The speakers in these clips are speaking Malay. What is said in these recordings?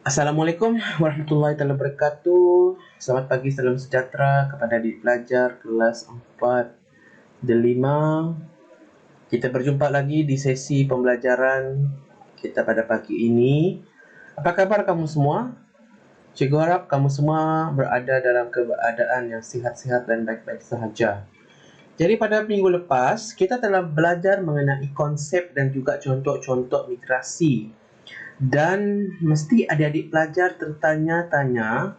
Assalamualaikum warahmatullahi wabarakatuh. Selamat pagi, salam sejahtera kepada adik pelajar kelas 4 dan 5. Kita berjumpa lagi di sesi pembelajaran kita pada pagi ini. Apa kabar kamu semua? Cikgu harap kamu semua berada dalam keadaan yang sihat-sihat dan baik-baik sahaja. Jadi pada minggu lepas, kita telah belajar mengenai konsep dan juga contoh-contoh migrasi. Dan mesti adik-adik pelajar tertanya-tanya,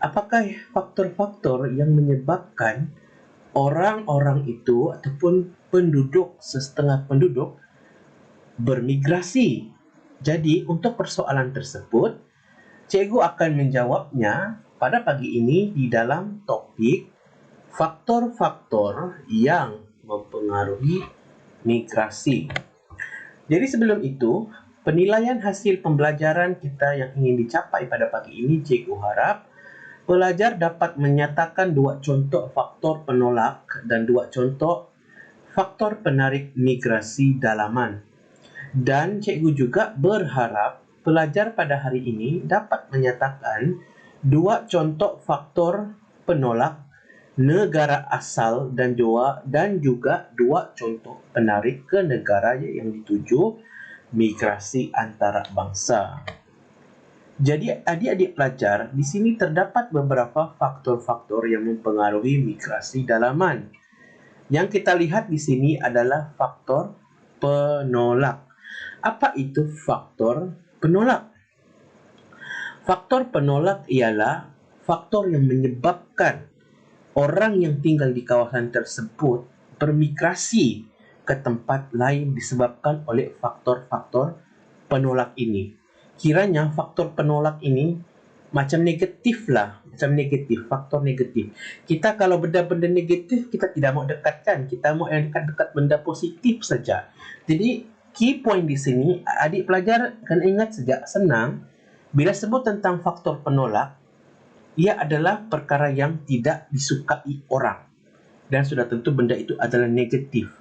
apakah faktor-faktor yang menyebabkan orang-orang itu ataupun penduduk, setengah penduduk bermigrasi. Jadi untuk persoalan tersebut, cikgu akan menjawabnya pada pagi ini di dalam topik faktor-faktor yang mempengaruhi migrasi. Jadi sebelum itu, penilaian hasil pembelajaran kita yang ingin dicapai pada pagi ini, cikgu harap pelajar dapat menyatakan dua contoh faktor penolak dan dua contoh faktor penarik migrasi dalaman. Dan cikgu juga berharap pelajar pada hari ini dapat menyatakan dua contoh faktor penolak negara asal dan juga dua contoh penarik ke negara yang dituju migrasi antarabangsa. Jadi adik-adik pelajar, di sini terdapat beberapa faktor-faktor yang mempengaruhi migrasi dalaman. Yang kita lihat di sini adalah faktor penolak. Apa itu faktor penolak? Faktor penolak ialah faktor yang menyebabkan orang yang tinggal di kawasan tersebut bermigrasi ke tempat lain disebabkan oleh faktor-faktor penolak ini. Kiranya faktor penolak ini macam negatif lah, faktor negatif. Kita kalau benda-benda negatif kita tidak mau dekatkan, kita mau yang dekat-dekat benda positif saja. Jadi key point di sini adik pelajar kena ingat sejak senang bila sebut tentang faktor penolak, ia adalah perkara yang tidak disukai orang dan sudah tentu benda itu adalah negatif.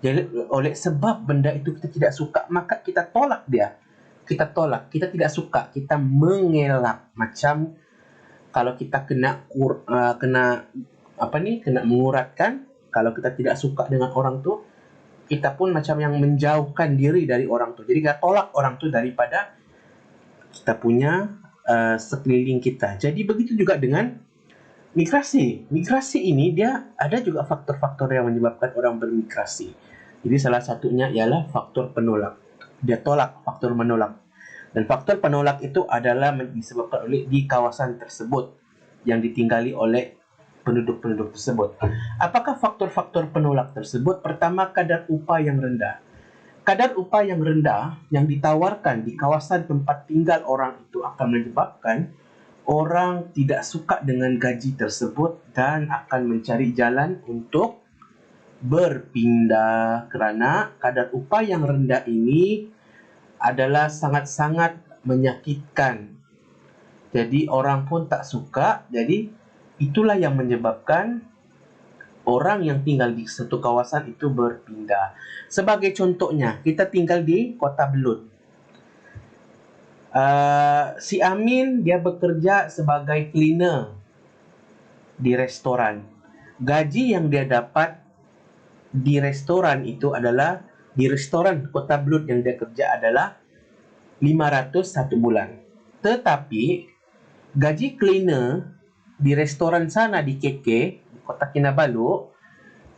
Jadi oleh sebab benda itu kita tidak suka, maka kita tolak dia. Kita tolak, kita tidak suka, kita mengelak. Macam kalau kita kena menguratkan, kalau kita tidak suka dengan orang tu, kita pun macam yang menjauhkan diri dari orang tu. Jadi kita tolak orang tu daripada kita punya sekeliling kita. Jadi begitu juga dengan migrasi. Migrasi ini dia ada juga faktor-faktor yang menyebabkan orang bermigrasi. Jadi salah satunya ialah faktor penolak. Dia tolak faktor menolak. Dan faktor penolak itu adalah disebabkan oleh di kawasan tersebut yang ditinggali oleh penduduk-penduduk tersebut. Apakah faktor-faktor penolak tersebut? Pertama, kadar upah yang rendah. Kadar upah yang rendah yang ditawarkan di kawasan tempat tinggal orang itu akan menyebabkan orang tidak suka dengan gaji tersebut dan akan mencari jalan untuk berpindah kerana kadar upah yang rendah ini adalah sangat-sangat menyakitkan. Jadi orang pun tak suka. Jadi itulah yang menyebabkan orang yang tinggal di satu kawasan itu berpindah. Sebagai contohnya, kita tinggal di Kota Belud. Si Amin dia bekerja sebagai cleaner di restoran. Gaji yang dia dapat di restoran itu adalah, di restoran Kota Belud yang dia kerja adalah 500 satu bulan. Tetapi gaji cleaner di restoran sana di KK, di Kota Kinabalu,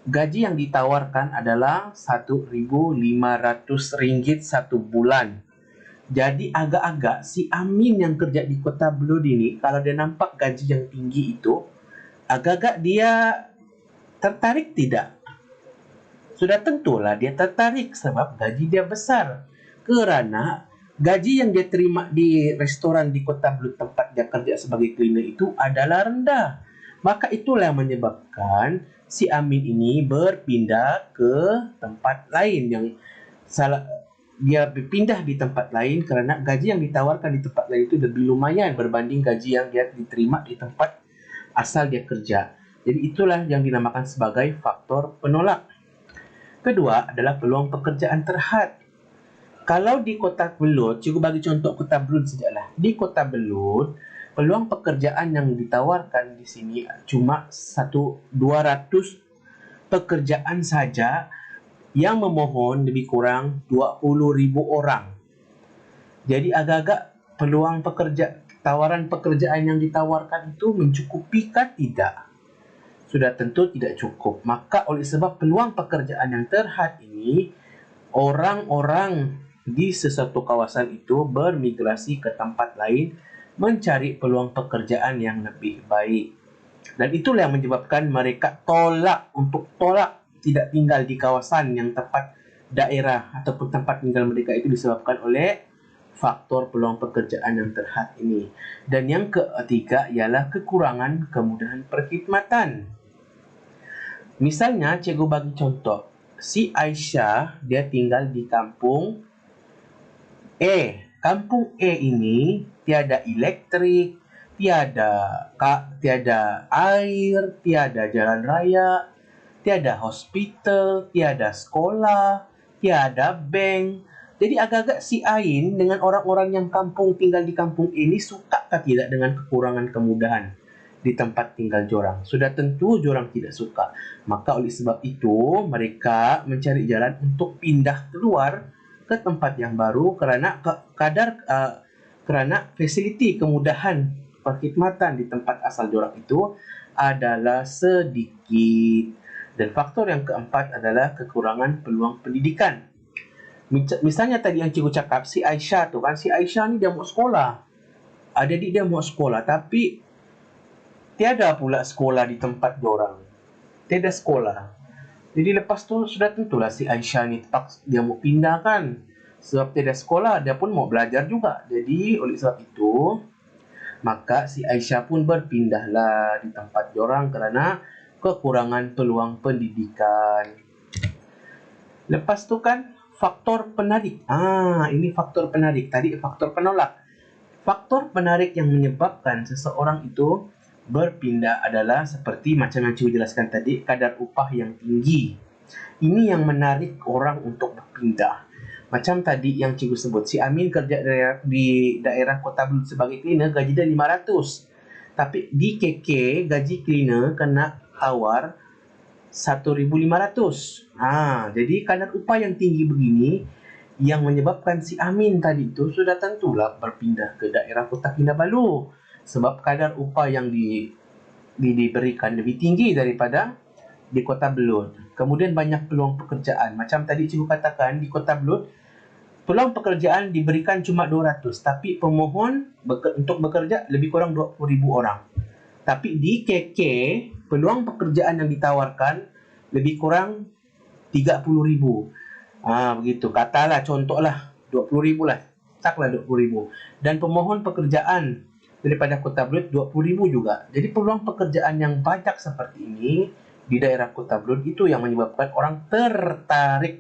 gaji yang ditawarkan adalah Rp1.500 satu bulan. Jadi agak-agak si Amin yang kerja di Kota Belud ini, kalau dia nampak gaji yang tinggi itu, agak-agak dia tertarik tidak? Sudah tentulah dia tertarik sebab gaji dia besar. Kerana gaji yang dia terima di restoran di Kota Belud tempat dia kerja sebagai cleaner itu adalah rendah. Maka itulah yang menyebabkan si Amin ini berpindah ke tempat lain yang dia berpindah di tempat lain kerana gaji yang ditawarkan di tempat lain itu lebih lumayan berbanding gaji yang dia diterima di tempat asal dia kerja. Jadi itulah yang dinamakan sebagai faktor penolak. Kedua adalah peluang pekerjaan terhad. Kalau di Kota Belud, cikgu bagi contoh Kota Belud sajalah. Di Kota Belud, peluang pekerjaan yang ditawarkan di sini cuma 200 pekerjaan saja yang memohon lebih kurang 20,000 orang. Jadi agak-agak tawaran pekerjaan yang ditawarkan itu mencukupikah tidak? Sudah tentu tidak cukup. Maka oleh sebab peluang pekerjaan yang terhad ini, orang-orang di sesuatu kawasan itu bermigrasi ke tempat lain mencari peluang pekerjaan yang lebih baik. Dan itulah yang menyebabkan mereka tolak tidak tinggal di kawasan yang tepat daerah ataupun tempat tinggal mereka itu disebabkan oleh faktor peluang pekerjaan yang terhad ini. Dan yang ketiga ialah kekurangan kemudahan perkhidmatan. Misalnya, cikgu bagi contoh. Si Aisyah, dia tinggal di kampung A. Kampung A ini tiada elektrik, tiada air, tiada jalan raya, tiada hospital, tiada sekolah, tiada bank. Jadi agak-agak si Ain dengan orang-orang yang tinggal di kampung ini suka atau tidak dengan kekurangan kemudahan di tempat tinggal jorang? Sudah tentu jorang tidak suka. Maka oleh sebab itu mereka mencari jalan untuk pindah keluar ke tempat yang baru kerana kerana fasiliti kemudahan perkhidmatan di tempat asal jorang itu adalah sedikit. Dan faktor yang keempat adalah kekurangan peluang pendidikan. Misalnya tadi yang cikgu cakap, si Aisyah tu kan, si Aisyah ni dia mau sekolah. Adik-adik dia mau sekolah, tapi tiada pula sekolah di tempat diorang. Tiada sekolah. Jadi lepas tu sudah tentulah si Aisyah ni dia mau pindah kan. Sebab tiada sekolah, dia pun mau belajar juga. Jadi oleh sebab itu, maka si Aisyah pun berpindahlah di tempat diorang kerana kekurangan peluang pendidikan. Lepas tu kan faktor penarik. Ini faktor penarik. Tadi faktor penolak. Faktor penarik yang menyebabkan seseorang itu berpindah adalah seperti macam yang cikgu jelaskan tadi, kadar upah yang tinggi. Ini yang menarik orang untuk berpindah. Macam tadi yang cikgu sebut, si Amin kerja di daerah Kota Belud sebagai cleaner, gaji dia 500. Tapi di KK, gaji cleaner kena tawar 1,500. Jadi kadar upah yang tinggi begini yang menyebabkan si Amin tadi itu sudah tentulah berpindah ke daerah Kota Kinabalu. Sebab kadar upah yang diberikan lebih tinggi daripada di Kota Belud. Kemudian banyak peluang pekerjaan. Macam tadi cikgu katakan, di Kota Belud, peluang pekerjaan diberikan cuma 200. Tapi pemohon untuk bekerja lebih kurang 20,000 orang. Tapi di KK, peluang pekerjaan yang ditawarkan lebih kurang 30,000. Begitu. Katalah, contohlah, 20,000 lah. Taklah 20,000. Dan pemohon pekerjaan daripada Kota Belud 20,000 juga. Jadi peluang pekerjaan yang banyak seperti ini di daerah Kota Belud itu yang menyebabkan orang tertarik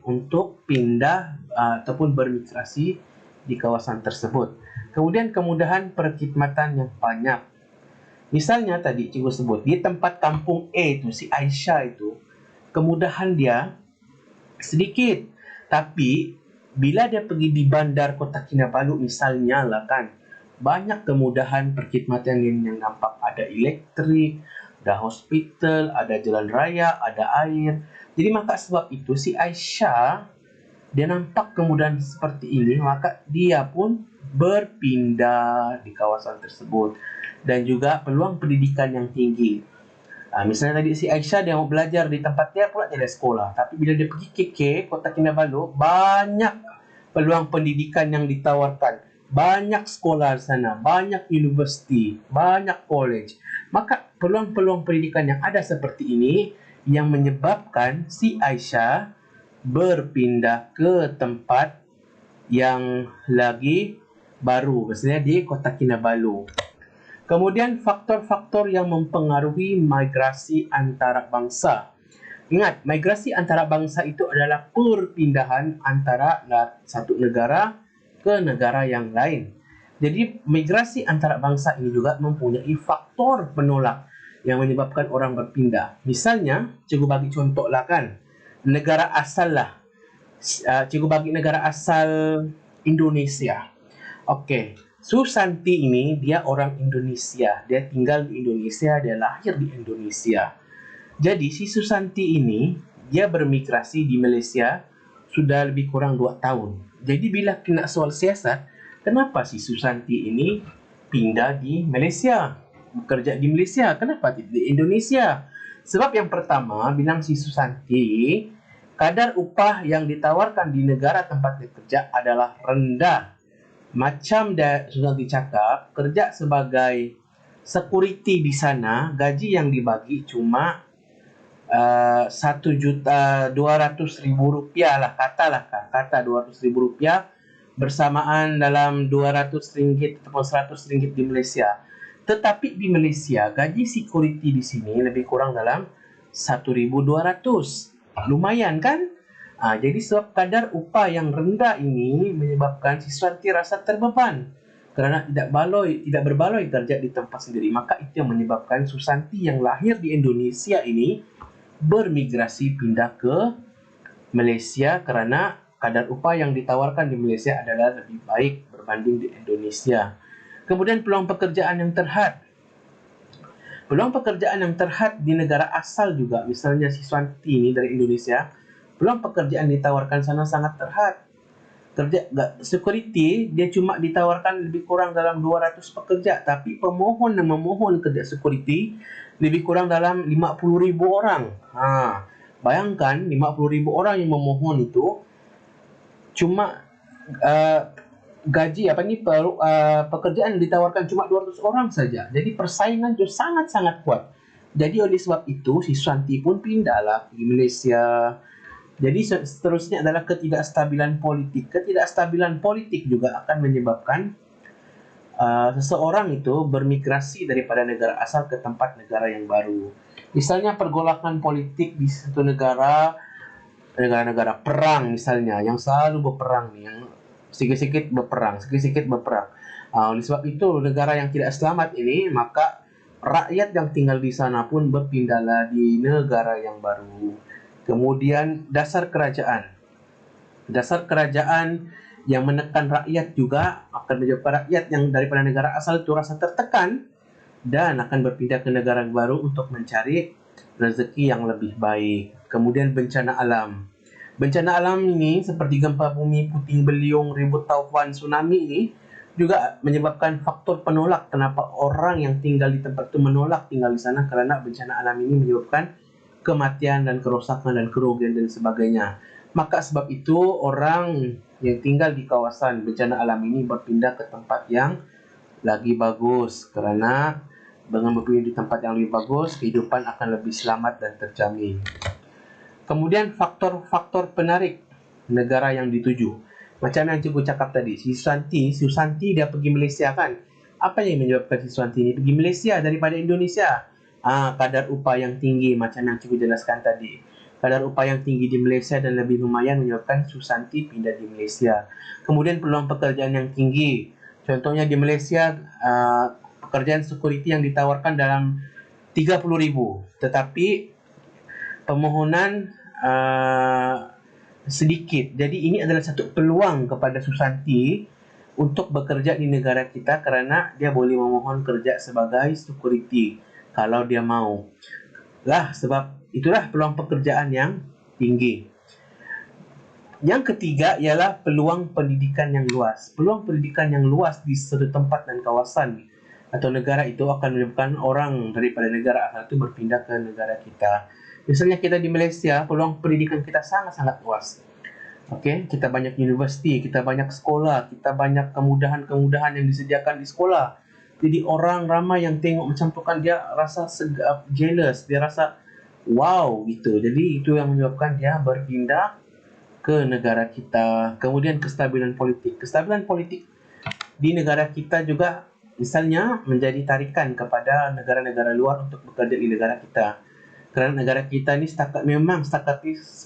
untuk pindah ataupun bermigrasi di kawasan tersebut. Kemudian kemudahan perkhidmatan yang banyak. Misalnya tadi cikgu sebut, di tempat kampung A itu, si Aisyah itu, kemudahan dia sedikit. Tapi bila dia pergi di bandar Kota Kinabalu misalnya lah kan, banyak kemudahan perkhidmatan yang nampak. Ada elektrik, ada hospital, ada jalan raya, ada air. Jadi maka sebab itu si Aisyah, dia nampak kemudahan seperti ini, maka dia pun berpindah di kawasan tersebut. Dan juga peluang pendidikan yang tinggi. Misalnya tadi si Aisyah dia mau belajar di tempat dia pula tiada sekolah. Tapi bila dia pergi KK, Kota Kinabalu, banyak peluang pendidikan yang ditawarkan. Banyak sekolah di sana, banyak universiti, banyak college. Maka peluang-peluang pendidikan yang ada seperti ini yang menyebabkan si Aisyah berpindah ke tempat yang lagi baru, maksudnya di Kota Kinabalu. Kemudian faktor-faktor yang mempengaruhi migrasi antarabangsa. Ingat, migrasi antarabangsa itu adalah perpindahan antara satu negara ke negara yang lain. Jadi migrasi antarabangsa ini juga mempunyai faktor penolak yang menyebabkan orang berpindah. Misalnya, cikgu bagi contoh lah kan, negara asal lah. Cikgu bagi negara asal Indonesia. Okey, Susanti ini dia orang Indonesia. Dia tinggal di Indonesia, dia lahir di Indonesia. Jadi si Susanti ini dia bermigrasi di Malaysia sudah lebih kurang 2 tahun. Jadi bila kena soal siasat, kenapa si Susanti ini pindah di Malaysia? Bekerja di Malaysia, kenapa tidak di Indonesia? Sebab yang pertama, bilang si Susanti, kadar upah yang ditawarkan di negara tempat dia kerja adalah rendah. Macam Susanti cakap, kerja sebagai security di sana, gaji yang dibagi cuma 1.200.000 rupiah lah, kata 200.000 rupiah bersamaan dalam 200 ringgit atau 100 ringgit di Malaysia. Tetapi di Malaysia gaji security di sini lebih kurang dalam 1.200. Lumayan kan? Jadi sebab kadar upah yang rendah ini menyebabkan si Susanti rasa terbeban kerana tidak berbaloi kerja di tempat sendiri. Maka itu yang menyebabkan Susanti yang lahir di Indonesia ini bermigrasi pindah ke Malaysia kerana kadar upah yang ditawarkan di Malaysia adalah lebih baik berbanding di Indonesia. Kemudian peluang pekerjaan yang terhad. Peluang pekerjaan yang terhad di negara asal juga, misalnya si Susanti ini dari Indonesia, peluang pekerjaan ditawarkan sana sangat terhad. Kerja security dia cuma ditawarkan lebih kurang dalam 200 pekerja, tapi pemohon yang memohon kerja security lebih kurang dalam 50,000 orang. Bayangkan 50,000 orang yang memohon itu cuma gaji pekerjaan ditawarkan cuma 200 orang saja. Jadi persaingan itu sangat-sangat kuat. Jadi oleh sebab itu si Susanti pun pindahlah di Malaysia. Jadi seterusnya adalah ketidakstabilan politik. Ketidakstabilan politik juga akan menyebabkan seseorang itu bermigrasi daripada negara asal ke tempat negara yang baru. Misalnya pergolakan politik di satu negara-negara perang misalnya, yang selalu berperang nih, yang sikit-sikit berperang. Oleh sebab itu negara yang tidak selamat ini, maka rakyat yang tinggal di sana pun berpindahlah di negara yang baru. Kemudian dasar kerajaan yang menekan rakyat juga akan menyebabkan rakyat yang daripada negara asal itu rasa tertekan dan akan berpindah ke negara baru untuk mencari rezeki yang lebih baik. Kemudian bencana alam. Bencana alam ini seperti gempa bumi, puting beliung, ribut taufan, tsunami ini juga menyebabkan faktor penolak. Kenapa orang yang tinggal di tempat itu menolak tinggal di sana? Kerana bencana alam ini menyebabkan kematian dan kerosakan dan kerugian dan sebagainya. Maka sebab itu orang yang tinggal di kawasan bencana alam ini berpindah ke tempat yang lagi bagus, kerana dengan berpindah di tempat yang lebih bagus, kehidupan akan lebih selamat dan terjamin. Kemudian faktor-faktor penarik negara yang dituju. Macam yang cikgu cakap tadi, si Susanti dia pergi Malaysia kan. Apa yang menyebabkan si Susanti ini pergi Malaysia daripada Indonesia? Kadar upah yang tinggi, macam yang cikgu jelaskan tadi. Kadar upah yang tinggi di Malaysia dan lebih lumayan menyebabkan Susanti pindah di Malaysia. Kemudian peluang pekerjaan yang tinggi. Contohnya di Malaysia, pekerjaan security yang ditawarkan dalam 30,000. Tetapi pemohonan sedikit. Jadi ini adalah satu peluang kepada Susanti untuk bekerja di negara kita kerana dia boleh memohon kerja sebagai security kalau dia mau. Sebab itulah peluang pekerjaan yang tinggi. Yang ketiga ialah peluang pendidikan yang luas. Peluang pendidikan yang luas di suatu tempat dan kawasan atau negara itu akan menyebabkan orang daripada negara asal itu berpindah ke negara kita. Misalnya kita di Malaysia, peluang pendidikan kita sangat-sangat luas. Kita banyak universiti, kita banyak sekolah, kita banyak kemudahan-kemudahan yang disediakan di sekolah. Jadi orang ramai yang tengok macam tu kan dia rasa jealous, dia rasa wow gitu. Jadi itu yang menyebabkan dia berpindah ke negara kita. Kemudian kestabilan politik. Kestabilan politik di negara kita juga misalnya menjadi tarikan kepada negara-negara luar untuk bekerja di negara kita. Kerana negara kita ni setakat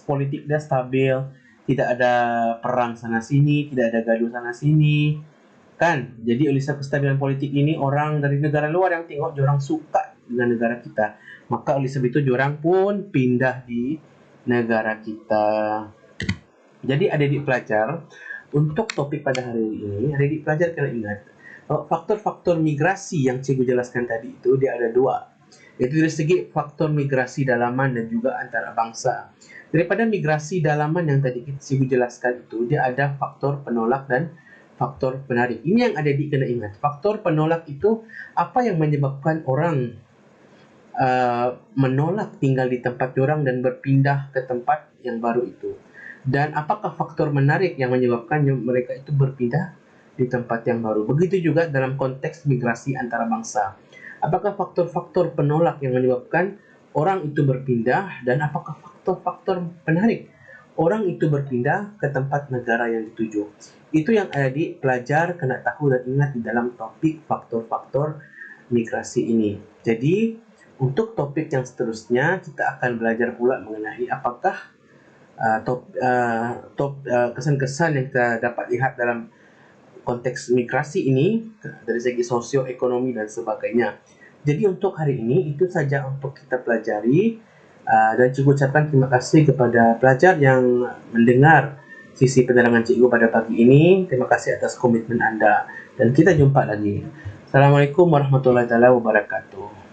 politik dia stabil, tidak ada perang sana sini, tidak ada gaduh sana sini, kan? Jadi oleh sebab kestabilan politik ini, orang dari negara luar yang tengok diorang suka dengan negara kita. Maka oleh sebab itu diorang pun pindah di negara kita. Jadi adik-adik pelajar, untuk topik pada hari ini, adik-adik pelajar kena ingat faktor-faktor migrasi yang cikgu jelaskan tadi itu dia ada dua, yaitu dari segi faktor migrasi dalaman dan juga antara bangsa. Daripada migrasi dalaman yang tadi cikgu jelaskan itu, dia ada faktor penolak dan faktor penarik. Ini yang adik-adik kena ingat. Faktor penolak itu apa yang menyebabkan orang menolak tinggal di tempat orang dan berpindah ke tempat yang baru itu. Dan apakah faktor menarik yang menyebabkan mereka itu berpindah di tempat yang baru. Begitu juga dalam konteks migrasi antara bangsa. Apakah faktor-faktor penolak yang menyebabkan orang itu berpindah dan apakah faktor-faktor penarik orang itu berpindah ke tempat negara yang dituju. Itu yang adik pelajar kena tahu dan ingat di dalam topik faktor-faktor migrasi ini. Jadi untuk topik yang seterusnya kita akan belajar pula mengenai apakah kesan-kesan yang kita dapat lihat dalam konteks migrasi ini dari segi sosioekonomi dan sebagainya. Jadi untuk hari ini itu saja untuk kita pelajari dan cikgu ucapkan terima kasih kepada pelajar yang mendengar sisi penerangan cikgu pada pagi ini. Terima kasih atas komitmen Anda dan kita jumpa lagi. Assalamualaikum warahmatullahi wabarakatuh.